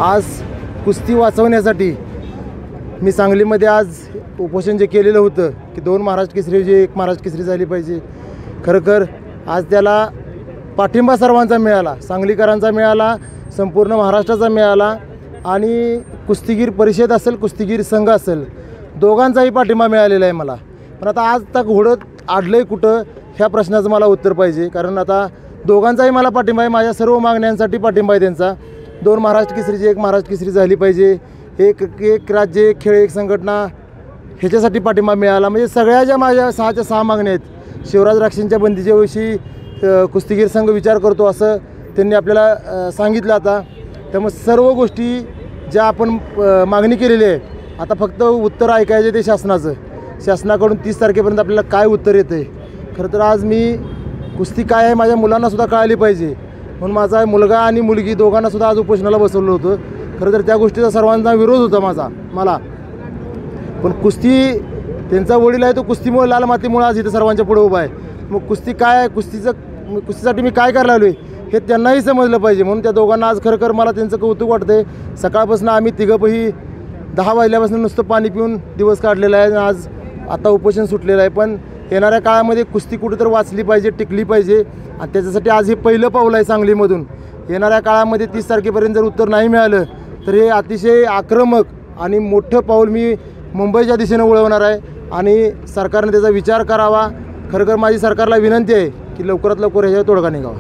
आज कुस्ती वाचवण्यासाठी मी सांगलीमध्ये आज उपोषण जे केलेलं होतं की 2 महाराष्ट्र केसरी जे 1 महाराष्ट्र केसरी झाली पाहिजे, खरखर आज त्याला पाठिंबा सर्वांचा मिळाला, सांगलीकरांचा मिळाला, संपूर्ण महाराष्ट्राचा मिळाला आणि कुस्तीगीर परिषद असेल, कुस्तीगीर संघ असेल, दोघांचाही पाठिंबा मिळालेला आहे मला. पण आता आज तक घोडं आडलं आहे कुठं ह्या प्रश्नाचं मला उत्तर पाहिजे, कारण आता दोघांचाही मला पाठिंबा आहे. माझ्या सर्व मागण्यांसाठी पाठिंबा आहे त्यांचा. 2 महाराष्ट्र केसरीची 1 महाराष्ट्र केसरी झाली पाहिजे, एक राज्य एक खेळ एक संघटना, ह्याच्यासाठी पाठिंबा मिळाला. म्हणजे सगळ्या ज्या माझ्या 6च्या 6 मागण्या आहेत, शिवराज राक्षेंच्या बंदीच्या विषयी कुस्तीगीर संघ विचार करतो असं त्यांनी आपल्याला सांगितलं. आता त्यामुळे सर्व गोष्टी ज्या आपण मागणी केलेली आहे, आता फक्त उत्तर ऐकायचे ते शासनाचं. शासनाकडून 30 तारखेपर्यंत आपल्याला काय उत्तर येतं आहे. खरं तर आज मी कुस्ती काय आहे माझ्या मुलांनासुद्धा कळाली पाहिजे म्हणून माझा मुलगा आणि मुलगी दोघांनासुद्धा आज उपोषणाला बसवलं होतं. खरं तर त्या गोष्टीचा सर्वांचा विरोध होता मला. पण कुस्ती त्यांचा वडील आहे, तो कुस्तीमुळे लाल मातीमुळे आज इथं सर्वांच्या पुढे उभा आहे. मग कुस्ती काय आहे, कुस्तीसाठी मी काय करायला आलो आहे हे त्यांनाही समजलं पाहिजे. म्हणून त्या दोघांना आज खरं मला त्यांचं कौतुक वाटतं आहे. सकाळपासून आम्ही तिघंही 10 वाजल्यापासून नुसतं पाणी पिऊन दिवस काढलेला आहे. आज आता उपोषण सुटलेलं आहे. पण येणाऱ्या काळामध्ये कुस्ती कुठेतरी वाचली पाहिजे, टिकली पाहिजे आणि त्याच्यासाठी आज हे पहिलं पाऊल आहे सांगलीमधून. येणाऱ्या काळामध्ये 30 तारखेपर्यंत जर उत्तर नाही मिळालं तर हे अतिशय आक्रमक आणि मोठं पाऊल मी मुंबईच्या दिशेनं वळवणार आहे आणि सरकारने त्याचा विचार करावा. खरं माझी सरकारला विनंती आहे की लवकरात लवकर ह्याच्यावर तोडगा निघावा.